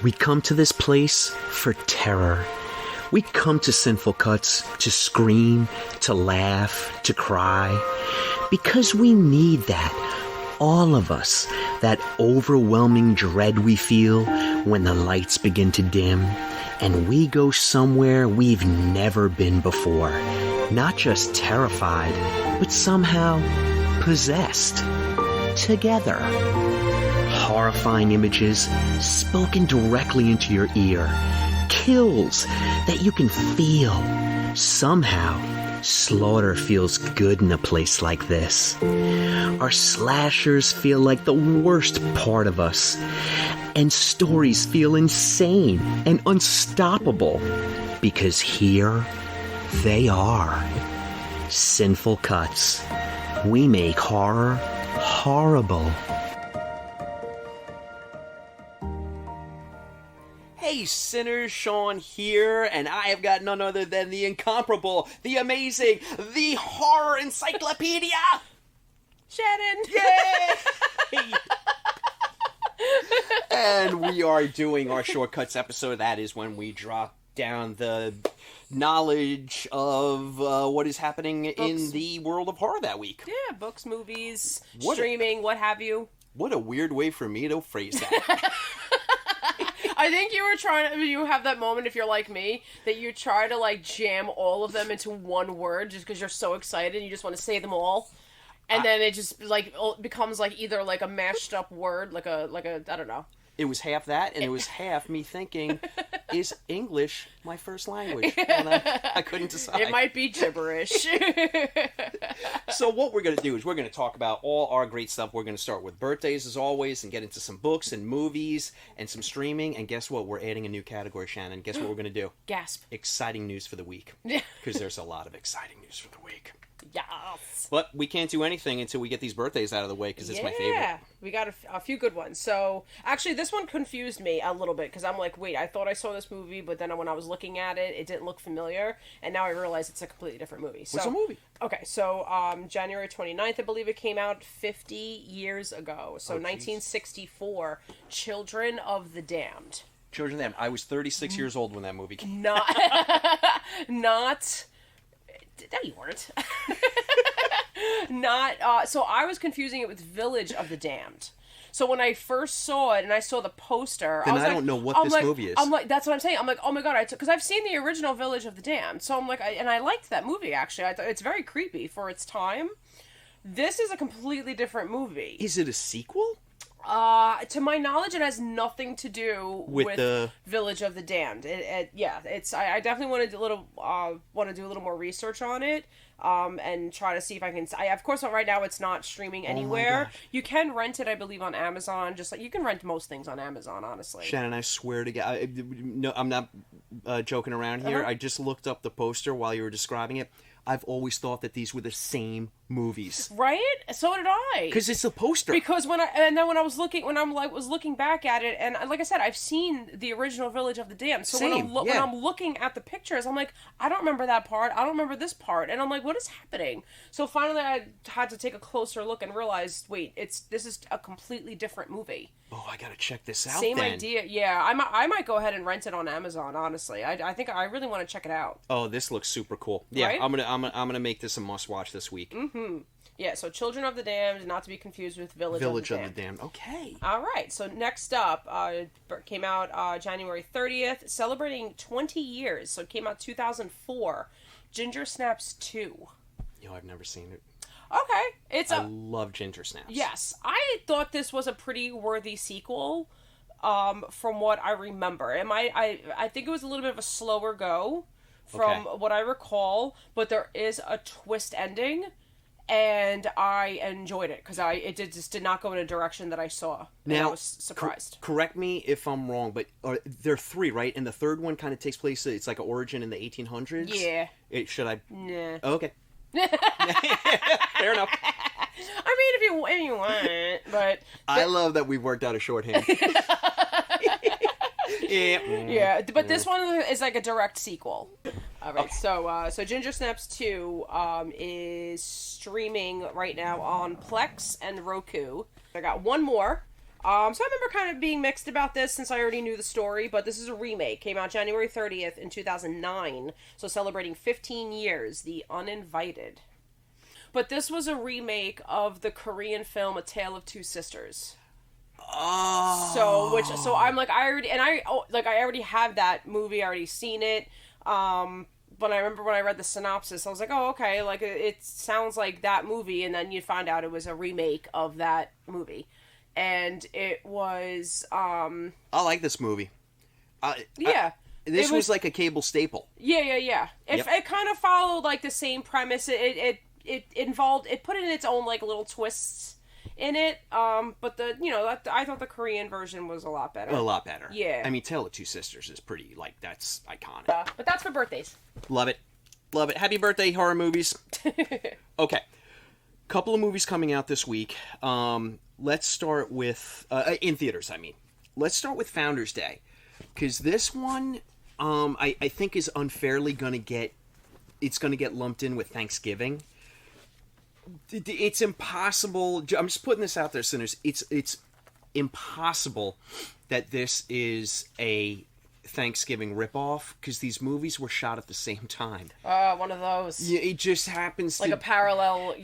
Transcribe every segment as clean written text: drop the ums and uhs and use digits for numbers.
We come to this place for terror. We come to Sinful Cuts to scream, to laugh, to cry. Because we need that. All of us. That overwhelming dread we feel when the lights begin to dim and we go somewhere we've never been before. Not just terrified, but somehow possessed. Together. Horrifying images spoken directly into your ear. Kills that you can feel. Somehow, slaughter feels good in a place like this. Our slashers feel like the worst part of us. And stories feel insane and unstoppable. Because here, they are. Sinful Cuts. We make horror horrible. Hey sinners, Sean here, and I have got none other than the incomparable, the amazing, the horror encyclopedia! Shannon! Yay! And we are doing our Shortcuts episode. That is when we drop down the knowledge of what is happening in the world of horror that week. Yeah, books, movies, streaming, what have you. What a weird way for me to phrase that. I think you have that moment, if you're like me, that you try to, like, jam all of them into one word just because you're so excited and you just want to say them all. And then it just, like, becomes, like, either, like, a mashed up word, like a, I don't know. It was half that, and it was half me thinking, is English my first language? And I couldn't decide. It might be gibberish. So what we're going to do is we're going to talk about all our great stuff. We're going to start with birthdays, as always, and get into some books and movies and some streaming. And guess what? We're adding a new category, Shannon. Guess what we're going to do? Gasp. Exciting news for the week. Because there's a lot of exciting news for the week. Yes. But we can't do anything until we get these birthdays out of the way, because it's my favorite. Yeah, we got a few good ones. So, actually, this one confused me a little bit, because I'm like, wait, I thought I saw this movie, but then when I was looking at it, it didn't look familiar, and now I realize it's a completely different movie. So, what's the movie? Okay, so January 29th, I believe it came out 50 years ago. So, 1964, Children of the Damned. Children of the Damned. I was 36 years old when that movie came out. Not... No, you weren't. So I was confusing it with Village of the Damned. So when I first saw it and I saw the poster, then I don't know what this movie is. I'm like, that's what I'm saying. I'm like, oh my god, because I've seen the original Village of the Damned. So I'm like, and I liked that movie actually. I thought it's very creepy for its time. This is a completely different movie. Is it a sequel? To my knowledge, it has nothing to do with the Village of the Damned. I definitely want to do a little more research on it, and try to see if I can. Of course, right now it's not streaming anywhere. You can rent it, I believe, on Amazon. Just like you can rent most things on Amazon, honestly. Shannon, I swear to God, no, I'm not joking around here. I just looked up the poster while you were describing it. I've always thought that these were the same movies. Right? So did I. Because it's a poster. Because when I was looking back at it, and like I said, I've seen the original Village of the Damned. So when I'm looking at the pictures, I'm like, I don't remember that part. I don't remember this part. And I'm like, what is happening? So finally, I had to take a closer look and realize, wait, this is a completely different movie. Oh, I gotta check this out. Same idea, yeah. I might go ahead and rent it on Amazon. Honestly, I think I really want to check it out. Oh, this looks super cool. Yeah, right? I'm gonna make this a must watch this week. Mm-hmm. Yeah. So, Children of the Damned, not to be confused with Village of the Damned. Okay. All right. So next up, came out January 30th, celebrating 20 years. So it came out 2004. Ginger Snaps 2. I've never seen it. Okay. I love Ginger Snaps. Yes. I thought this was a pretty worthy sequel, from what I remember. I think it was a little bit of a slower go from what I recall, but there is a twist ending, and I enjoyed it, because it just did not go in a direction that I saw. Now, I was surprised. Correct me if I'm wrong, but there are three, right? And the third one kind of takes place, it's like an origin in the 1800s? Yeah. Should I? Nah. Oh, okay. Fair enough. I mean, if you want, but... I love that we've worked out a shorthand. Yeah, but this one is like a direct sequel. All right, so Ginger Snaps 2 is streaming right now on Plex and Roku. I got one more. So I remember kind of being mixed about this since I already knew the story, but this is a remake. Came out January 30th in 2009, so celebrating 15 years, The Uninvited. But this was a remake of the Korean film A Tale of Two Sisters. Oh. So I'm like, I already have that movie, I already seen it. But I remember when I read the synopsis, I was like, oh, okay, like, it sounds like that movie, and then you find out it was a remake of that movie. And it was, I like this movie. yeah. This was like a cable staple. Yeah. It kind of followed, like, the same premise. It involved, it put in its own, like, little twists in it, but I thought the Korean version was a lot better. A lot better. Yeah. I mean, Tale of Two Sisters is pretty, like, that's iconic. But that's for birthdays. Love it. Love it. Happy birthday, horror movies. Okay. Couple of movies coming out this week. Let's start with, in theaters, I mean. Let's start with Founders Day. Because this one, I think is unfairly going to get lumped in with Thanksgiving. It's impossible. I'm just putting this out there, sinners. It's impossible that this is a Thanksgiving ripoff because these movies were shot at the same time. One of those. Yeah, it just happens like to... a parallel...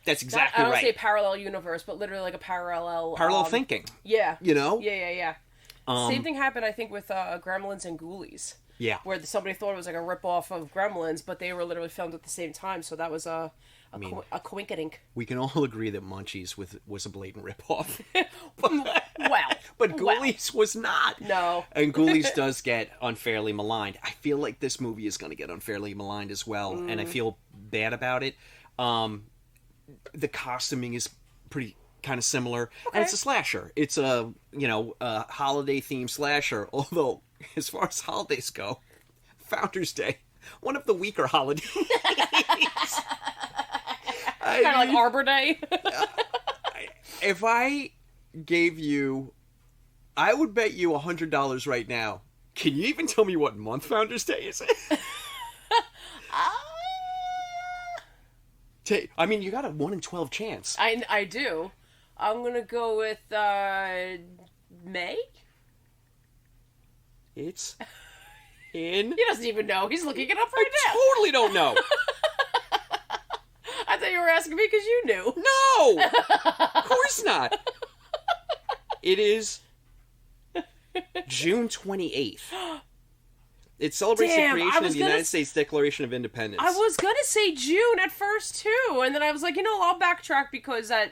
That's exactly right. I don't right. say parallel universe, but literally like a parallel... Parallel thinking. Yeah. You know? Yeah. Same thing happened, I think, with Gremlins and Ghoulies. Yeah. Where somebody thought it was like a ripoff of Gremlins, but they were literally filmed at the same time, so that was a coinkydink. We can all agree that Munchies was a blatant ripoff. But Ghoulies was not. No. And Ghoulies does get unfairly maligned. I feel like this movie is going to get unfairly maligned as well, and I feel bad about it. The costuming is pretty kind of similar, and it's a slasher. It's a holiday themed slasher. Although, as far as holidays go, Founders Day, one of the weaker holidays. Kind of like Arbor Day. If I gave you, I would bet you $100 right now. Can you even tell me what month Founders Day is? I mean, you got a 1 in 12 chance. I do. I'm gonna go with May. It's in. He doesn't even know. He's looking it up right now. Totally don't know. I thought you were asking me because you knew. No, of course not. It is June 28th. It celebrates the creation of the United States Declaration of Independence. I was gonna say June at first too, and then I was like, I'll backtrack because of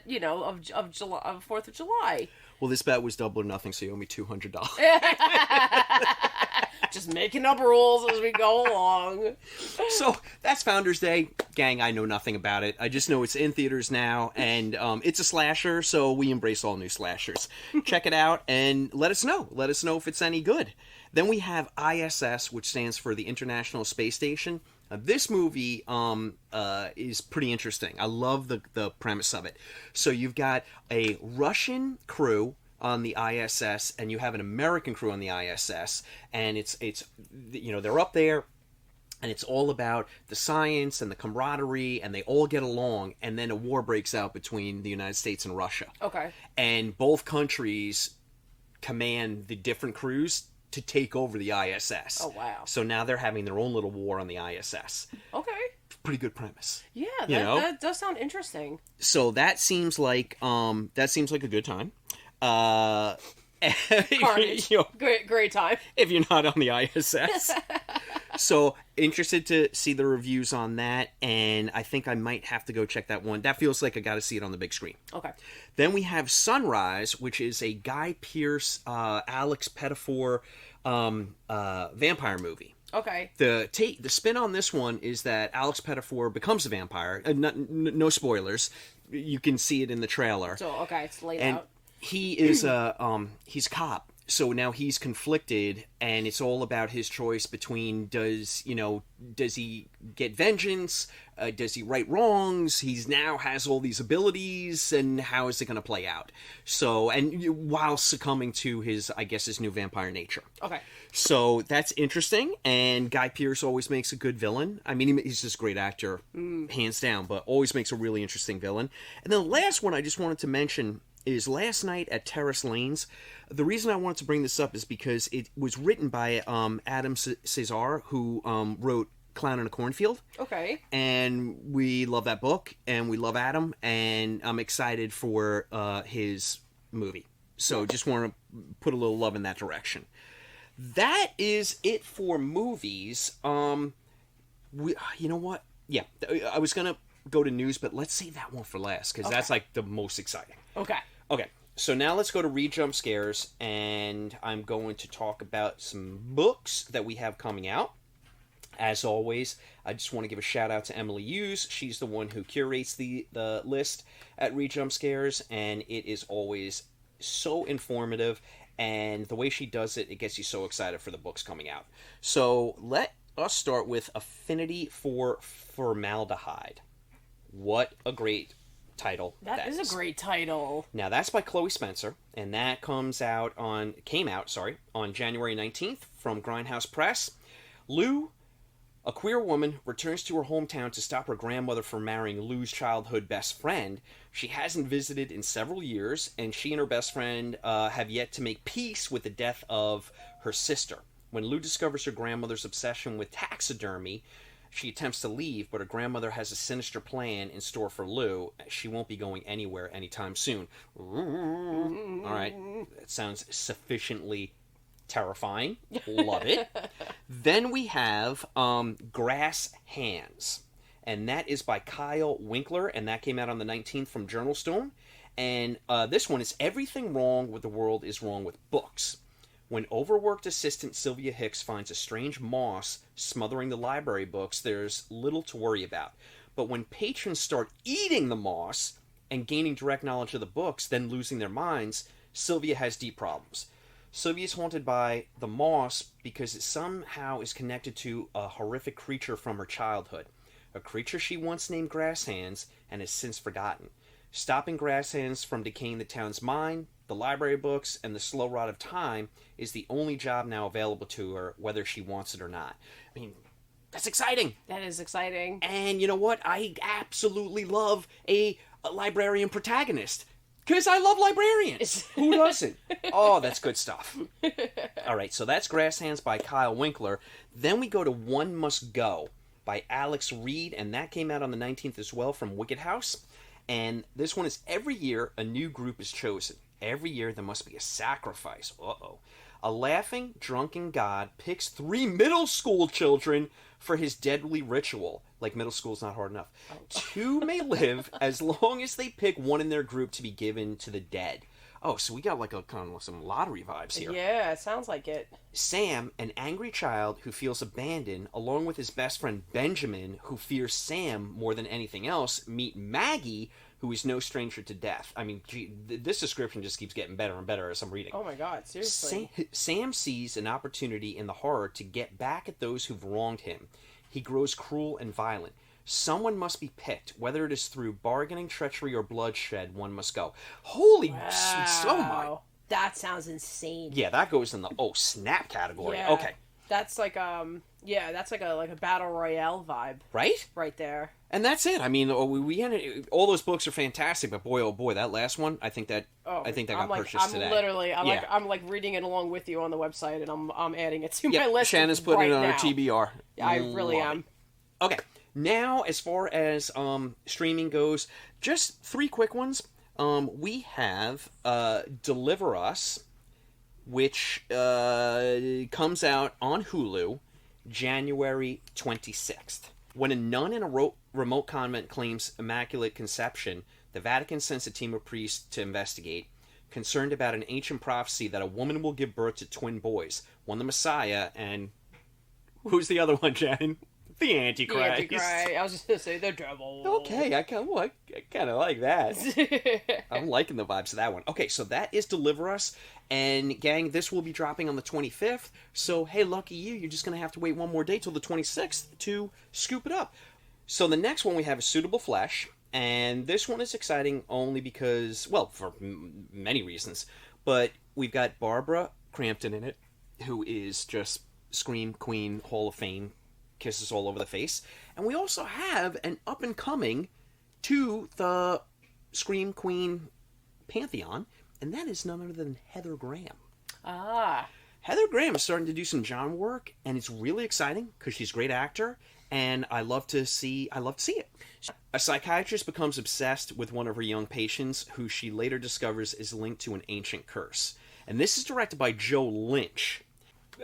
July, of 4th of July. Well, this bet was double or nothing, so you owe me $200. Just making up rules as we go along. So that's Founders Day, gang. I know nothing about it. I just know it's in theaters now, and it's a slasher, so we embrace all new slashers. Check it out and let us know. Let us know if it's any good. Then we have ISS, which stands for the International Space Station. This movie is pretty interesting. I love the premise of it. So you've got a Russian crew on the ISS, and you have an American crew on the ISS, and it's they're up there, and it's all about the science and the camaraderie, and they all get along, and then a war breaks out between the United States and Russia. Okay. And both countries command the different crews to take over the ISS. Oh, wow. So now they're having their own little war on the ISS. Okay. Pretty good premise. Yeah, that does sound interesting. So that seems like a good time. Carnage. Great time. If you're not on the ISS. So interested to see the reviews on that, and I think I might have to go check that one. That feels like I got to see it on the big screen. Okay. Then we have Sunrise, which is a Guy Pearce, Alex Pettyfer vampire movie. Okay. The spin on this one is that Alex Pettyfer becomes a vampire. No spoilers. You can see it in the trailer. So okay, it's laid and out. He is he's a cop. So now he's conflicted, and it's all about his choice between does he get vengeance? Does he right wrongs? He's now has all these abilities, and how is it going to play out? So, and while succumbing to his new vampire nature. Okay. So that's interesting, and Guy Pearce always makes a good villain. I mean, he's just a great actor, hands down, but always makes a really interesting villain. And then the last one I just wanted to mention is Last Night at Terrace Lanes. The reason I wanted to bring this up is because it was written by Adam Cesar, who wrote Clown in a Cornfield. Okay. And we love that book, and we love Adam, and I'm excited for his movie. So just want to put a little love in that direction. That is it for movies. You know what? Yeah, I was going to go to news, but let's save that one for last, because that's like the most exciting. Okay, so now let's go to Read Jump Scares, and I'm going to talk about some books that we have coming out. As always, I just want to give a shout out to Emily Hughes. She's the one who curates the list at Read Jump Scares, and it is always so informative, and the way she does it, it gets you so excited for the books coming out. So let us start with Affinity for Formaldehyde. What a great title that is. A great title. Now that's by Chloe Spencer, and that came out on January 19th from Grindhouse Press. Lou, a queer woman, returns to her hometown to stop her grandmother from marrying Lou's childhood best friend. She hasn't visited in several years, and she and her best friend have yet to make peace with the death of her sister. When Lou discovers her grandmother's obsession with taxidermy, she attempts to leave, but her grandmother has a sinister plan in store for Lou. She won't be going anywhere anytime soon. All right, that sounds sufficiently terrifying. Love it. Then we have Grass Hands, and that is by Kyle Winkler, and that came out on the 19th from Journal Stone. And this one is Everything Wrong with the World is Wrong with Books. When overworked assistant Sylvia Hicks finds a strange moss smothering the library books, there's little to worry about. But when patrons start eating the moss and gaining direct knowledge of the books, then losing their minds, Sylvia has deep problems. Sylvia is haunted by the moss because it somehow is connected to a horrific creature from her childhood. A creature she once named Grass Hands and has since forgotten. Stopping Grass Hands from decaying the town's mind, the library books, and the slow rot of time is the only job now available to her, whether she wants it or not. I mean, that's exciting. That is exciting. And you know what? I absolutely love a librarian protagonist. Because I love librarians. Who doesn't? Oh, that's good stuff. All right, so that's Grass Hands by Kyle Winkler. Then we go to One Must Go by Alex Reed, and that came out on the 19th as well from Wicked House. And this one is every year a new group is chosen. Every year there must be a sacrifice. Uh-oh. A laughing, drunken god picks 3 middle school children for his deadly ritual. Like middle school's not hard enough. 2 may live as long as they pick one in their group to be given to the dead. Oh, so we got like a kind of some lottery vibes here. Yeah, it sounds like it. Sam, an angry child who feels abandoned, along with his best friend Benjamin, who fears Sam more than anything else, meet Maggie, who is no stranger to death. I mean, gee, this description just keeps getting better and better as I'm reading. Oh my god, seriously. Sam sees an opportunity in the horror to get back at those who've wronged him. He grows cruel and violent. Someone must be picked, whether it is through bargaining, treachery, or bloodshed. One must go. Holy, oh my! That sounds insane. Yeah, that goes in the snap category. Yeah. Okay, that's like that's like a battle royale vibe, right there. And that's it. I mean, we ended, all those books are fantastic, but boy, oh boy, that last one, I think that got purchased today. I'm like reading it along with you on the website, and I'm adding it to my list. Shannon's putting it on her TBR. I really am. Okay. Now, as far as streaming goes, just 3 quick ones. We have Deliver Us, which comes out on Hulu January 26th. When a nun in a remote convent claims Immaculate Conception, the Vatican sends a team of priests to investigate, concerned about an ancient prophecy that a woman will give birth to twin boys, one the Messiah, and who's the other one, Jen? The Antichrist. The Antichrist. I was just going to say the devil. Okay, I kind of like that. I'm liking the vibes of that one. Okay, so that is Deliver Us. And, gang, this will be dropping on the 25th. So, hey, lucky you, you're just going to have to wait one more day till the 26th to scoop it up. So the next one we have is Suitable Flesh. And this one is exciting only because, well, for many reasons. But we've got Barbara Crampton in it, who is just Scream Queen Hall of Fame. Kisses all over the face. And we also have an up-and-coming to the Scream Queen pantheon, and that is none other than Heather Graham. Ah. Heather Graham is starting to do some genre work, and it's really exciting because she's a great actor, and I love to see it. A psychiatrist becomes obsessed with one of her young patients, who she later discovers is linked to an ancient curse. And this is directed by Joe Lynch.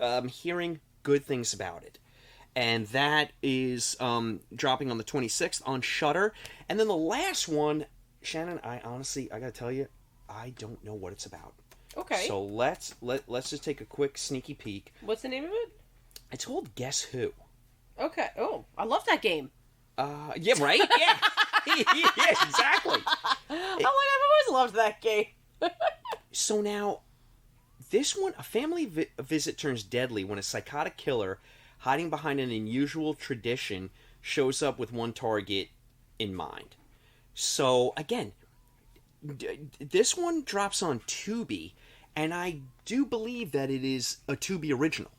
I'm hearing good things about it. And that is dropping on the 26th on Shudder. And then the last one, Shannon, I gotta tell you, I don't know what it's about. Okay. So let's just take a quick sneaky peek. What's the name of it? It's called Guess Who. Okay. Oh, I love that game. Yeah, right? Yeah. Yeah, exactly. I've always loved that game. So now, this one, a family visit turns deadly when a psychotic killer hiding behind an unusual tradition shows up with one target in mind. So, again, this one drops on Tubi, and I do believe that it is a Tubi original.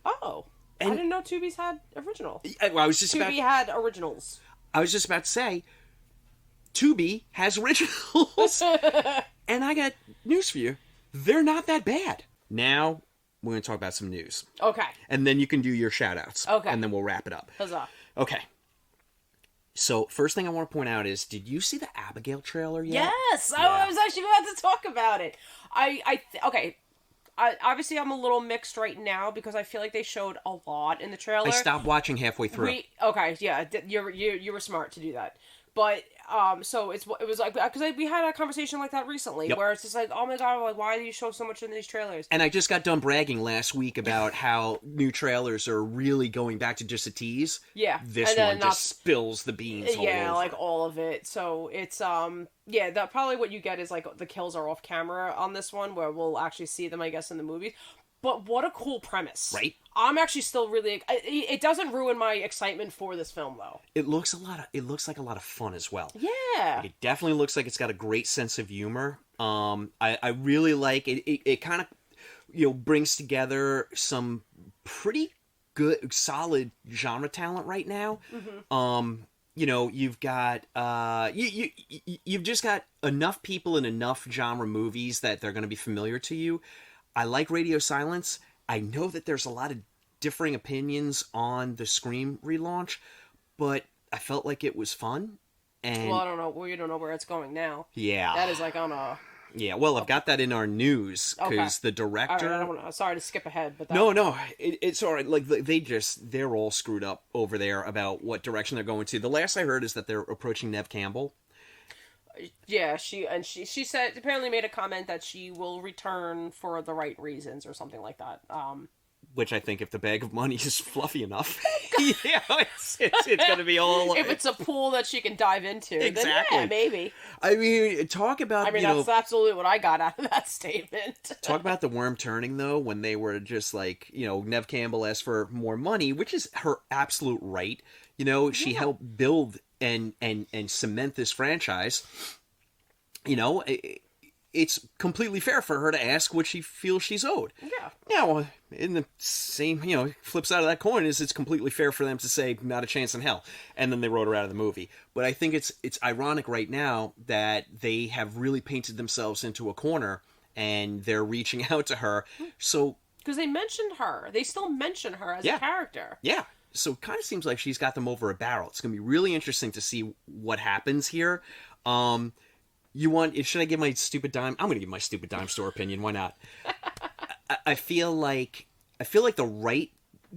Oh. And I didn't know Tubi's had original. I was just Tubi had originals. I was just about to say, Tubi has originals. And I got news for you. They're not that bad. Now, we're going to talk about some news. Okay. And then you can do your shout-outs. Okay. And then we'll wrap it up. Huzzah. Okay. So, first thing I want to point out is, did you see the Abigail trailer yet? Yes! Yeah. I was actually about to talk about it. Okay. Obviously, I'm a little mixed right now because I feel like they showed a lot in the trailer. I stopped watching halfway through. Okay, yeah, you were smart to do that. But so it was like, because we had a conversation like that recently, Yep. where it's just like, oh my god, like, why do you show so much in these trailers? And I just got done bragging last week about how new trailers are really going back to just a tease. Yeah, This and then one just spills the beans all yeah, over. like all of it. So it's yeah, that probably what you get is like the kills are off camera on this one, where we'll actually see them, I guess, in the movies. But what a cool premise, Right? I'm actually still really. It doesn't ruin my excitement for this film, though. It looks like a lot of fun as well. Yeah, It definitely looks like it's got a great sense of humor. I really like it. It kind of, brings together some pretty good, solid genre talent right now. Mm-hmm. You've got you've just got enough people in enough genre movies that they're going to be familiar to you. I like Radio Silence. I know that there's a lot of differing opinions on the Scream relaunch, but I felt like it was fun. And well, I don't know. We don't know where it's going now. yeah, That is like on a. yeah. Well, I've got that in our news because the director. All right, I don't wanna, sorry to skip ahead, but that... No, it's all right. Like they're all screwed up over there about what direction they're going to. The last I heard is that they're approaching Neve Campbell. Yeah, she said, apparently made a comment that she will return for the right reasons or something like that. Which I think if the bag of money is fluffy enough, it's going to be all. If it's a pool that she can dive into, Exactly. then yeah, maybe. I mean, talk about. That's absolutely what I got out of that statement. Talk about the worm turning, though, when they were just like, Neve Campbell asked for more money, which is her absolute right. She helped build and cement this franchise. It's completely fair for her to ask what she feels she's owed. Yeah. Now, in the same, flip side of that coin is it's completely fair for them to say, not a chance in hell. And then they wrote her out of the movie. But I think it's ironic right now that they have really painted themselves into a corner and they're reaching out to her. So. Because they mentioned her. They still mention her as a character. Yeah. So it kind of seems like she's got them over a barrel. It's going to be really interesting to see what happens here. Should I give my stupid dime? I'm going to give my stupid dime store opinion. Why not? I feel like the right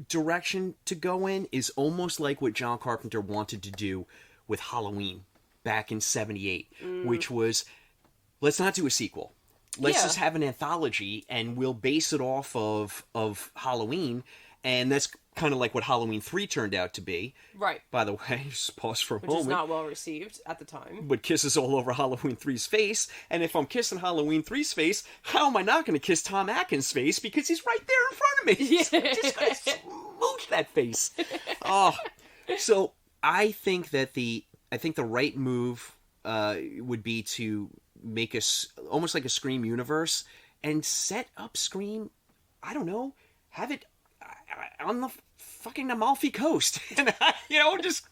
direction to go in is almost like what John Carpenter wanted to do with Halloween back in '78, which was, let's not do a sequel. Let's just have an anthology, and we'll base it off of Halloween, and that's kind of like what Halloween 3 turned out to be. Right. By the way, just pause for a moment. Which is not well received at the time. But kisses all over Halloween 3's face, and if I'm kissing Halloween 3's face, how am I not going to kiss Tom Atkins' face? Because he's right there in front of me. Yeah. So I'm just going to smooch that face. So I think that the right move would be to make almost like a Scream universe and set up Scream. I don't know, have it on the fucking Amalfi Coast, and just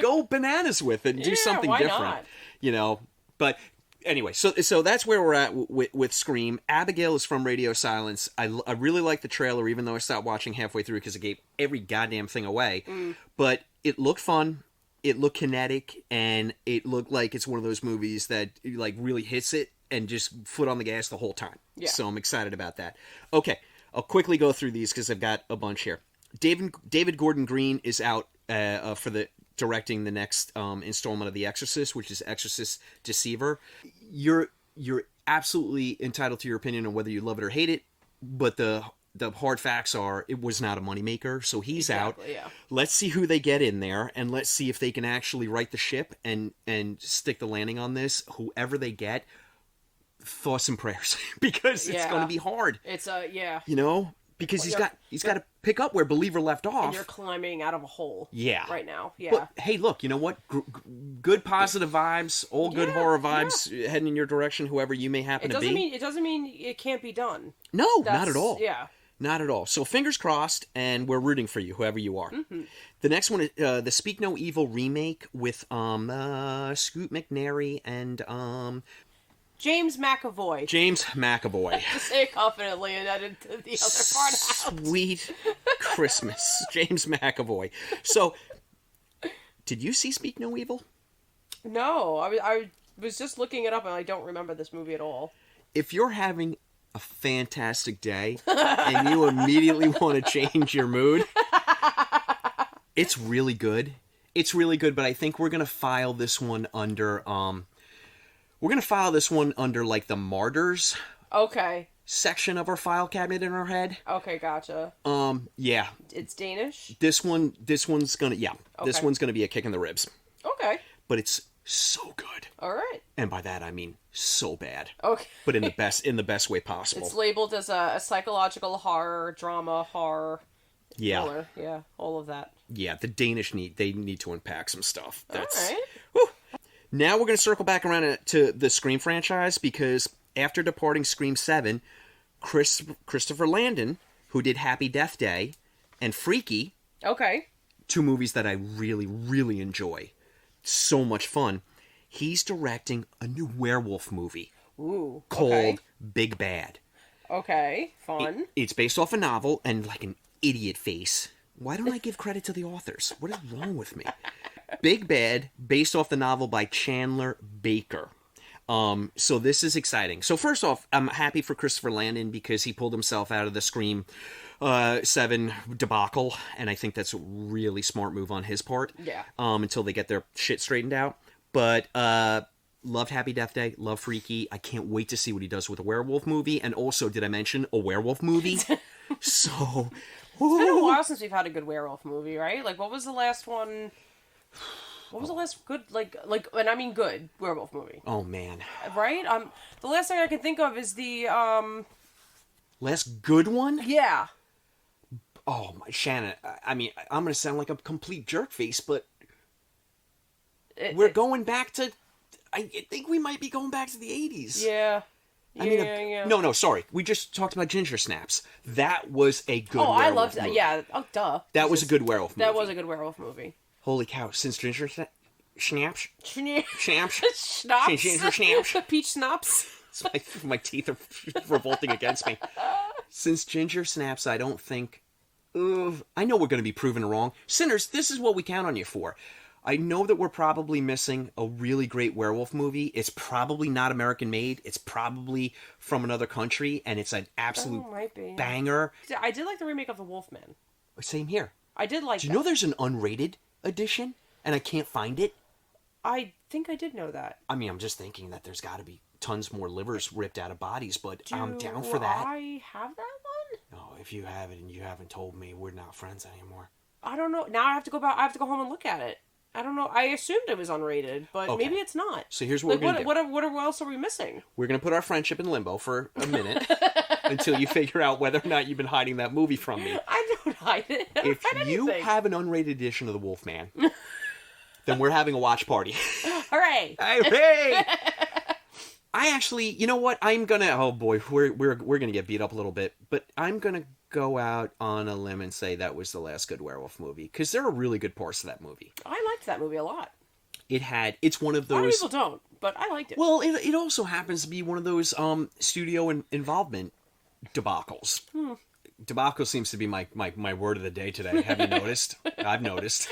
go bananas with it and do something why different. Not? But anyway, so that's where we're at with Scream. Abigail is from Radio Silence. I really like the trailer, even though I stopped watching halfway through because it gave every goddamn thing away. But it looked fun. It looked kinetic, and it looked like it's one of those movies that like really hits it and just foot on the gas the whole time. Yeah. So I'm excited about that. Okay, I'll quickly go through these because I've got a bunch here. David Gordon Green is out for the directing the next installment of The Exorcist, which is Exorcist Deceiver. You're absolutely entitled to your opinion on whether you love it or hate it, but the hard facts are it was not a moneymaker, so he's out. Yeah. Let's see who they get in there, and let's see if they can actually right the ship and stick the landing on this. Whoever they get, thoughts and prayers, because it's going to be hard. It's yeah. You know, because he's got to pick up where Believer left off. And you're climbing out of a hole. Yeah. Right now. Yeah. But hey, look, you know what? Good positive vibes, all good horror vibes heading in your direction. Whoever you may happen to be. It doesn't mean it can't be done. No, not at all. Yeah. Not at all. So fingers crossed, and we're rooting for you, whoever you are. The next one is the Speak No Evil remake with Scoot McNairy and James McAvoy. James McAvoy. To say it confidently and edit the other part out. Sweet Christmas, James McAvoy. So, did you see Speak No Evil? No, I was just looking it up, and I don't remember this movie at all. If you're having a fantastic day and you immediately want to change your mood, it's really good. It's really good, but I think we're gonna file this one under like the Martyrs section of our file cabinet in our head. Okay, gotcha. Yeah. It's Danish? This one's gonna this one's gonna be a kick in the ribs. Okay. But it's so good. All right. And by that I mean so bad. Okay. But in the best way possible. It's labeled as a psychological horror, drama, horror. Yeah. Thriller. Yeah, all of that. Yeah, the Danish need to unpack some stuff. That's all right. Whew. Now we're going to circle back around to the Scream franchise, because after departing Scream 7, Christopher Landon, who did Happy Death Day and Freaky, two movies that I really, really enjoy, so much fun, he's directing a new werewolf movie called Big Bad. Okay, fun. It's based off a novel, and like an idiot face. Why don't I give credit to the authors? What is wrong with me? Big Bad, based off the novel by Chandler Baker. So this is exciting. So first off, I'm happy for Christopher Landon because he pulled himself out of the Scream 7 debacle, and I think that's a really smart move on his part. Yeah. Until they get their shit straightened out. But loved Happy Death Day, love Freaky. I can't wait to see what he does with a werewolf movie. And also, did I mention a werewolf movie? So... It's been a while since we've had a good werewolf movie, right? Like, what was the last one? What was the last good, and I mean good werewolf movie? Oh man, right? The last thing I can think of is the last good one. Yeah. Oh my, Shannon. I mean, I'm gonna sound like a complete jerk face, but we're going back to. I think we might be going back to the 80s. Yeah. I mean, no, sorry. We just talked about Ginger Snaps. That was a good werewolf I loved that. movie. Yeah. Oh, duh. That was a good werewolf movie. That was a good werewolf movie. Holy cow. Since Ginger Snaps? Schnapps? Schnapps? Ginger Snaps? Peach Snaps? My teeth are revolting against me. Since Ginger Snaps, I don't think... I know we're going to be proven wrong. Sinners, this is what we count on you for. I know that we're probably missing a really great werewolf movie. It's probably not American made. It's probably from another country, and it's an absolute banger. I did like the remake of The Wolfman. Same here. I did like Do you know there's an unrated edition, and I can't find it? I think I did know that. I mean, I'm just thinking that there's got to be tons more livers ripped out of bodies, but I'm down for that. Do I have that one? No, if you have it and you haven't told me, we're not friends anymore. I don't know. Now I have to go back. I have to go home and look at it. I don't know. I assumed it was unrated, but maybe it's not. So here's what we're going to do. What else are we missing? We're going to put our friendship in limbo for a minute until you figure out whether or not you've been hiding that movie from me. I don't hide it. If you have an unrated edition of The Wolfman, then we're having a watch party. Hooray! Hooray! I actually, you know what? I'm going to... Oh boy, we're going to get beat up a little bit, but I'm going to go out on a limb and say that was the last good werewolf movie, because there are really good parts of that movie. I liked that movie a lot. It's one of those... A lot of people don't, but I liked it. Well, it also happens to be one of those studio involvement debacles. Debacle seems to be my word of the day today. Have you noticed? I've noticed.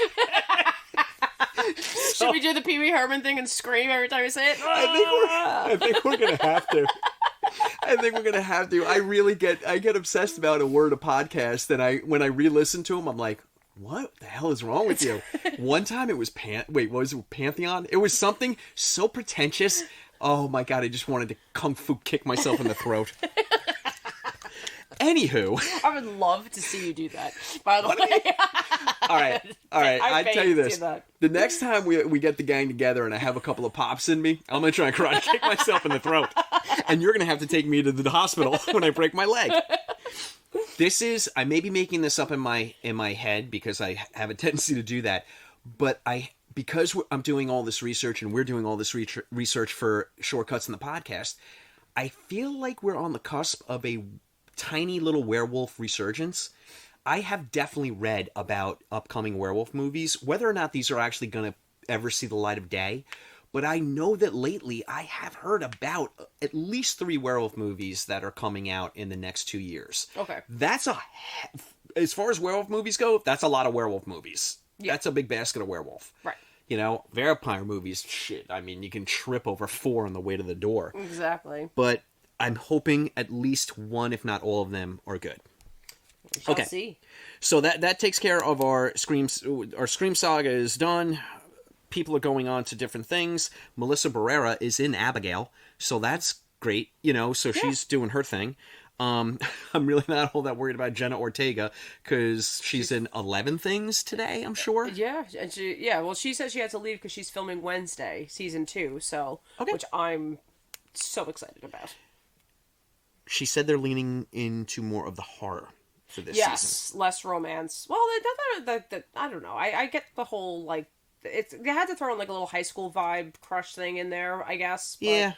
Should we do the Pee Wee Herman thing and scream every time we say it? I think we're gonna have to. I think we're gonna have to. I get obsessed about a word a podcast, and when I re-listen to them, I'm like, what the hell is wrong with you? One time it was what was it, Pantheon? It was something so pretentious. Oh my god, I just wanted to kung fu kick myself in the throat. Anywho, I would love to see you do that. By the way, all right. I tell you this: that. the next time we get the gang together and I have a couple of pops in me, I'm gonna try and karate kick myself in the throat, and you're gonna have to take me to the hospital when I break my leg. I may be making this up in my head because I have a tendency to do that, but because I'm doing all this research and we're doing all this research for Shortcuts in the podcast, I feel like we're on the cusp of a tiny little werewolf resurgence. I have definitely read about upcoming werewolf movies, whether or not these are actually going to ever see the light of day. But I know that lately I have heard about at least 3 werewolf movies that are coming out in the next 2 years. Okay. As far as werewolf movies go, that's a lot of werewolf movies. Yeah. That's a big basket of werewolf. Right. You know, vampire movies, shit. I mean, you can trip over 4 on the way to the door. Exactly. But I'm hoping at least one, if not all of them, are good. We shall see. So that takes care of our Scream saga is done. People are going on to different things. Melissa Barrera is in Abigail, so that's great. You know, so she's doing her thing. I'm really not all that worried about Jenna Ortega because she's in 11 things today, I'm sure. Yeah, and she said she had to leave because she's filming Wednesday, season 2, so which I'm so excited about. She said they're leaning into more of the horror for this season. Yes, less romance. Well, I don't know. I get the whole, like, they had to throw in, like, a little high school vibe crush thing in there, I guess. But yeah.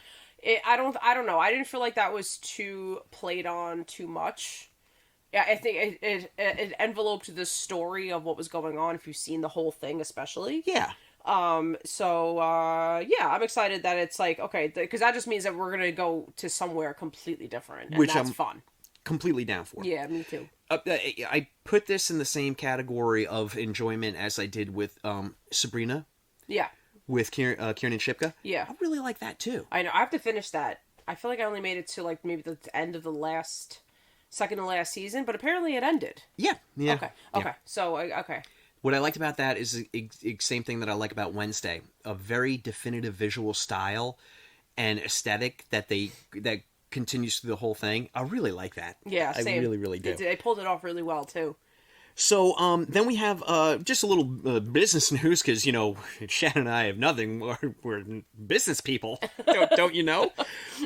I don't know. I didn't feel like that was too played on too much. Yeah, I think it enveloped the story of what was going on, if you've seen the whole thing, especially. Yeah. I'm excited that it's like, okay, because that just means that we're gonna go to somewhere completely different, and that's fun. Completely down for. Yeah, me too. I put this in the same category of enjoyment as I did with Sabrina. Yeah. With Kiernan Shipka. Yeah. I really like that too. I know. I have to finish that. I feel like I only made it to like maybe the end of the second to last season, but apparently it ended. Yeah. Yeah. Okay. Yeah. So, okay. What I liked about that is the same thing that I like about Wednesday. A very definitive visual style and aesthetic that continues through the whole thing. I really like that. Yeah, same. I really, really do. They pulled it off really well, too. So, then we have just a little business news, because, you know, Shannon and I have nothing. We're business people, don't you know?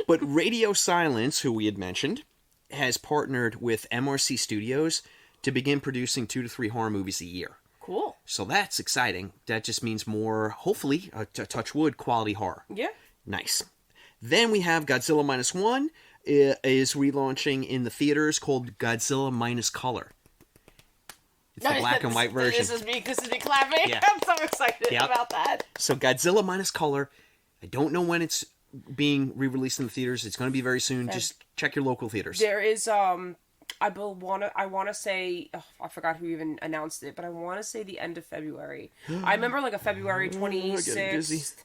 But Radio Silence, who we had mentioned, has partnered with MRC Studios to begin producing 2 to 3 horror movies a year. Cool. So that's exciting. That just means more, hopefully, touch wood, quality horror. Yeah. Nice. Then we have Godzilla Minus One is relaunching in the theaters, called Godzilla Minus Color. It's the black and white version. This is me clapping. Yeah. I'm so excited about that. So Godzilla Minus Color, I don't know when it's being re-released in the theaters. It's going to be very soon. Just check your local theaters. There is, I want to say, I forgot who even announced it, but I want to say the end of February. I remember like a February 26th,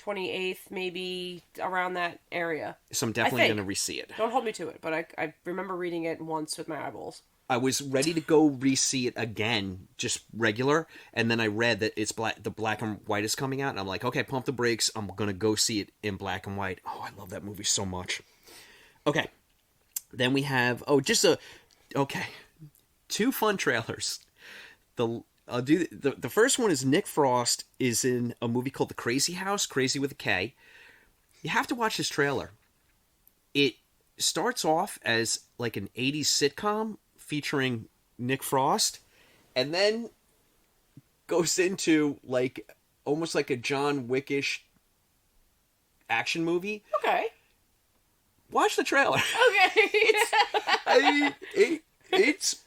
28th, maybe around that area. So I'm definitely going to re-see it. Don't hold me to it, but I remember reading it once with my eyeballs. I was ready to go re-see it again, just regular, and then I read that the black and white is coming out, and I'm like, okay, pump the brakes, I'm going to go see it in black and white. Oh, I love that movie so much. Okay. Then we have, 2 fun trailers. The first one is Nick Frost is in a movie called The Crazy House, Crazy with a K. You have to watch this trailer. It starts off as like an 80s sitcom featuring Nick Frost, and then goes into like almost like a John Wickish action movie. Okay. Watch the trailer. Okay. It's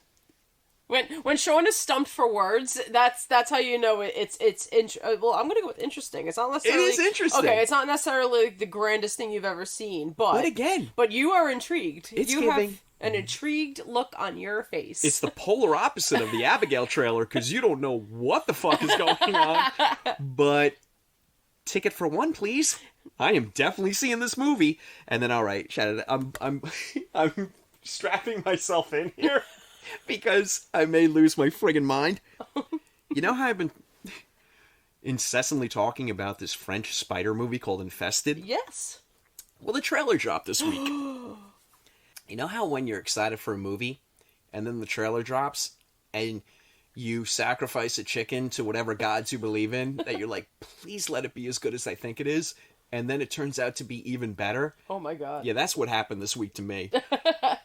When Sean is stumped for words, that's how you know well, I'm gonna go with interesting. It's not necessarily. It is interesting. Okay, it's not necessarily the grandest thing you've ever seen, but again, but you are intrigued. It's you giving. have an intrigued look on your face. It's the polar opposite of the Abigail trailer because you don't know what the fuck is going on. But ticket for one, please. I am definitely seeing this movie. And then, all right, Shannon, I'm strapping myself in here because I may lose my friggin' mind. You know how I've been incessantly talking about this French spider movie called Infested? Yes. Well, the trailer dropped this week. You know how when you're excited for a movie and then the trailer drops and you sacrifice a chicken to whatever gods you believe in, that you're like, please let it be as good as I think it is, and then it turns out to be even better? Oh my god. Yeah, that's what happened this week to me.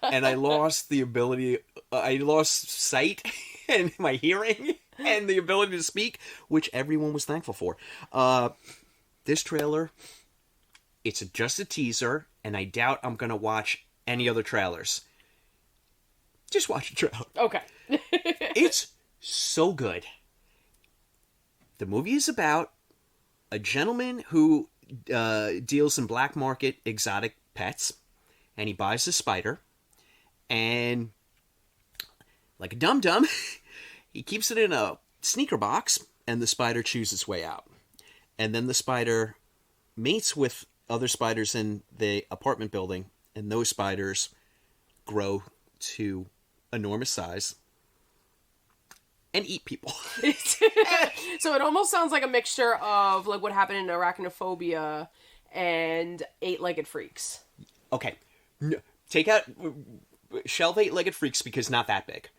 And I lost the ability, I lost sight and my hearing and the ability to speak, which everyone was thankful for. This trailer, it's just a teaser, and I doubt I'm going to watch any other trailers. Just watch the trailer. Okay. It's so good. The movie is about a gentleman who deals in black market exotic pets, and he buys a spider, and like a dum-dum, he keeps it in a sneaker box, and the spider chews its way out. And then the spider mates with other spiders in the apartment building, and those spiders grow to enormous size and eat people. So it almost sounds like a mixture of like what happened in Arachnophobia and Eight-Legged Freaks. Okay. Take out... Shelve Eight-Legged Freaks because not that big.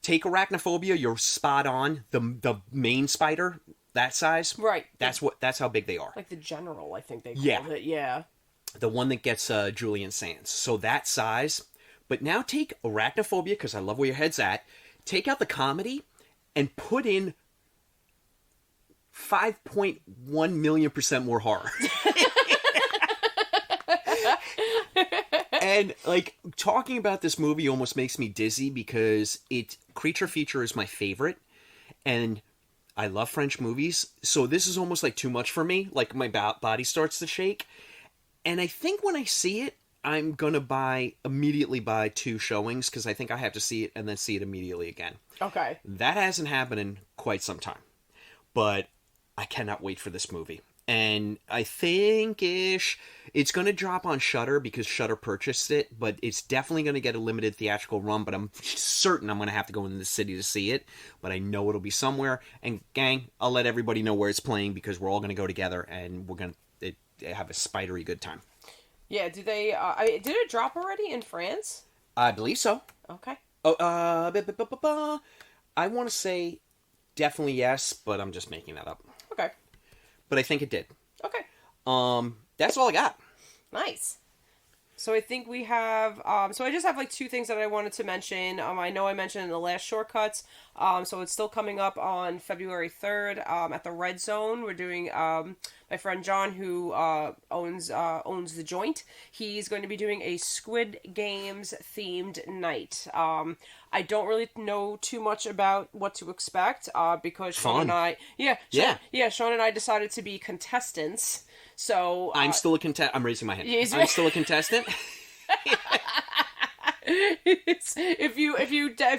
Take Arachnophobia, you're spot on. The main spider, that size. Right. That's how big they are. Like the general, I think they called it. Yeah. The one that gets Julian Sands. So that size. But now take Arachnophobia, because I love where your head's at. Take out the comedy and put in 5.1 million% more horror. And, like, talking about this movie almost makes me dizzy because creature feature is my favorite. And I love French movies. So this is almost like too much for me. Like, my body starts to shake. And I think when I see it, I'm going to immediately buy 2 showings because I think I have to see it and then see it immediately again. Okay. That hasn't happened in quite some time. But I cannot wait for this movie. And I think-ish it's going to drop on Shudder because Shudder purchased it, but it's definitely going to get a limited theatrical run, but I'm certain I'm going to have to go into the city to see it, but I know it'll be somewhere. And gang, I'll let everybody know where it's playing because we're all going to go together and we're going to have a spidery good time. Yeah, did it drop already in France? I believe so. Okay. I want to say definitely yes, but I'm just making that up. Okay. But I think it did. Okay. That's all I got. Nice. So I think we have, so I just have like 2 things that I wanted to mention. I know I mentioned in the last Shortcuts, so it's still coming up on February 3rd, at the Red Zone. We're doing, my friend John, who, owns The Joint, he's going to be doing a Squid Games themed night. I don't really know too much about what to expect, because Sean and I, Sean and I decided to be contestants. So I'm still a contestant. I'm raising my hand. I'm still a contestant. If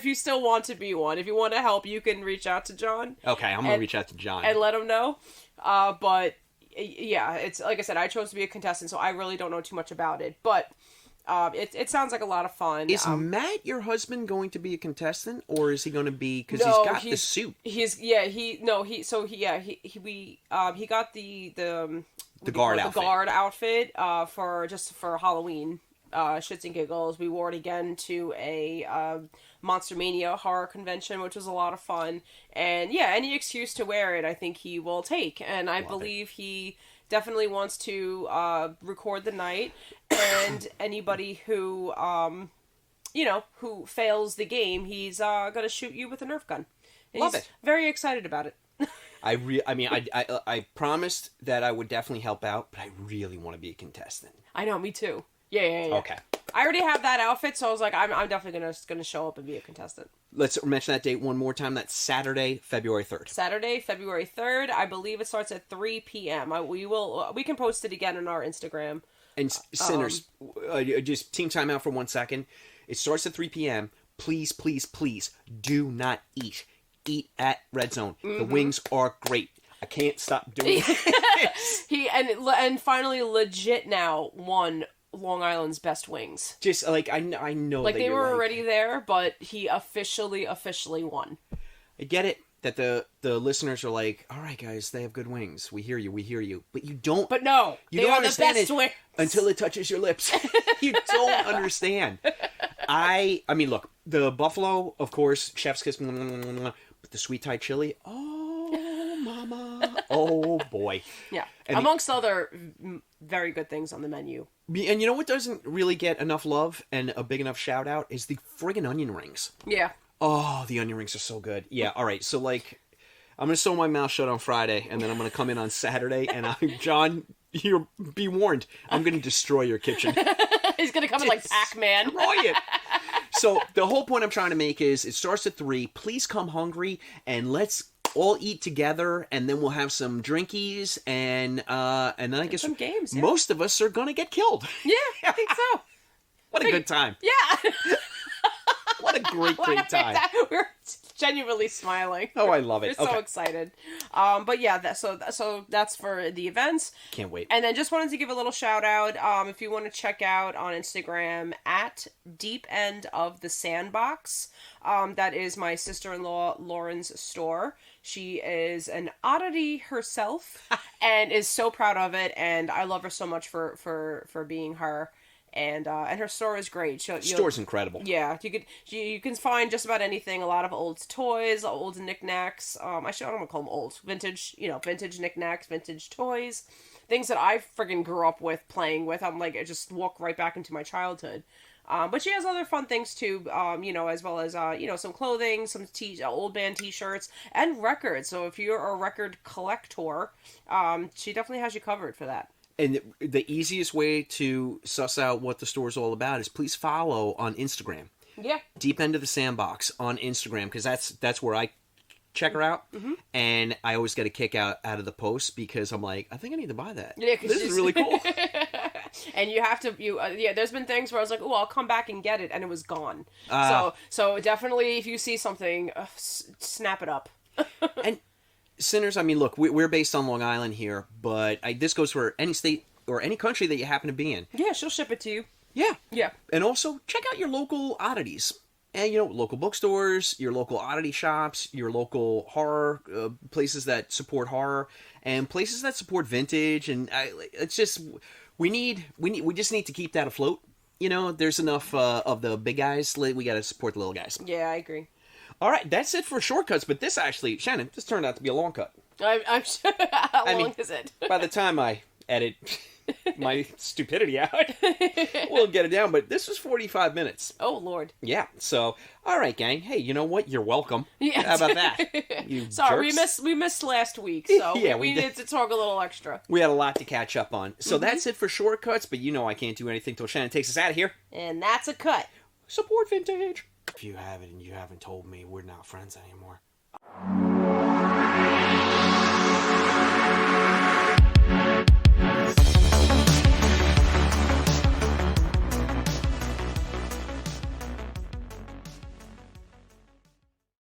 you still want to be one, if you want to help, you can reach out to John. Okay, I'm gonna reach out to John and let him know. But yeah, it's like I said, I chose to be a contestant, so I really don't know too much about it. But it sounds like a lot of fun. Is Matt, your husband, going to be a contestant, or is he going to be because he's got the suit? He got the guard outfit for Halloween. Shits and giggles. We wore it again to a Monster Mania horror convention, which was a lot of fun. And yeah, any excuse to wear it, I think he will take. And I believe he definitely wants to record the night. And anybody who who fails the game, he's gonna shoot you with a Nerf gun. And Love he's it. very excited about it. I promised that I would definitely help out, but I really want to be a contestant. I know, me too. Yeah. Okay. I already have that outfit, so I was like, I'm definitely gonna show up and be a contestant. Let's mention that date one more time. That's Saturday, February 3rd. Saturday, February 3rd. I believe it starts at 3 p.m. We can post it again on our Instagram. And sinners, just team time out for 1 second. It starts at 3 p.m. Please, please, please do not eat. Eat at Red Zone. The wings are great. I can't stop doing this. And finally legit now won Long Island's best wings. Just like I know Like that they you're were like, already there, but he officially won. I get it that the listeners are like, all right, guys, they have good wings. We hear you, but you don't. But no, you they don't are the understand best it wings until it touches your lips. You don't understand. I mean, look, the buffalo, of course, chef's kiss, but the sweet Thai chili, oh, mama, oh boy. Yeah, And amongst other very good things on the menu. And you know what doesn't really get enough love and a big enough shout out is the friggin' onion rings. Yeah. Oh, the onion rings are so good. Yeah, all right. So, like, I'm going to sew my mouth shut on Friday, and then I'm going to come in on Saturday, and John, you be warned, I'm going to destroy your kitchen. He's going to come in like Pac-Man. Destroy it. So, the whole point I'm trying to make is it starts at 3. Please come hungry, and let's all eat together, and then we'll have some drinkies, and then I guess some games, yeah. most of us are going to get killed. Yeah, I think so. What a good time. Yeah. What a great time. We're genuinely smiling. Oh, I love it. We're so Okay. excited. But yeah, so that's for the events. Can't wait. And then just wanted to give a little shout out. If you want to check out on Instagram at Deep End of the Sandbox. That is my sister-in-law Lauren's store. She is an oddity herself and is so proud of it. And I love her so much for being her. And her store is great. Store's incredible. Yeah, you can find just about anything. A lot of old toys, old knickknacks. I don't want to call them old, vintage knickknacks, vintage toys, things that I friggin' grew up with playing with. I'm like, I just walk right back into my childhood. But she has other fun things too. As well as some clothing, some old band T-shirts, and records. So if you're a record collector, she definitely has you covered for that. And the easiest way to suss out what the store's all about is please follow on Instagram. Yeah. Deep End of the Sandbox on Instagram, because that's where I check her out. Mm-hmm. And I always get a kick out of the posts because I'm like, I think I need to buy that. Yeah, this is really cool. And you have to, there's been things where I was like, oh, I'll come back and get it, and it was gone. So definitely, if you see something, snap it up. And sinners, I mean, look, we're based on Long Island here, but this goes for any state or any country that you happen to be in. Yeah, she'll ship it to you. Yeah. Yeah. And also, check out your local oddities. And, local bookstores, your local oddity shops, your local horror, places that support horror, and places that support vintage. And it's just, we just need to keep that afloat. There's enough of the big guys. We got to support the little guys. Yeah, I agree. All right, that's it for shortcuts. But this actually, Shannon, this turned out to be a long cut. I'm sure. How long is it? By the time I edit my stupidity out, we'll get it down. But this was 45 minutes. Oh, Lord. Yeah. So, all right, gang. Hey, you know what? You're welcome. Yes. How about that? You Sorry, jerks. we missed last week, so Yeah, we needed to talk a little extra. We had a lot to catch up on. So that's it for shortcuts. But I can't do anything till Shannon takes us out of here. And that's a cut. Support vintage. If you haven't told me, we're not friends anymore.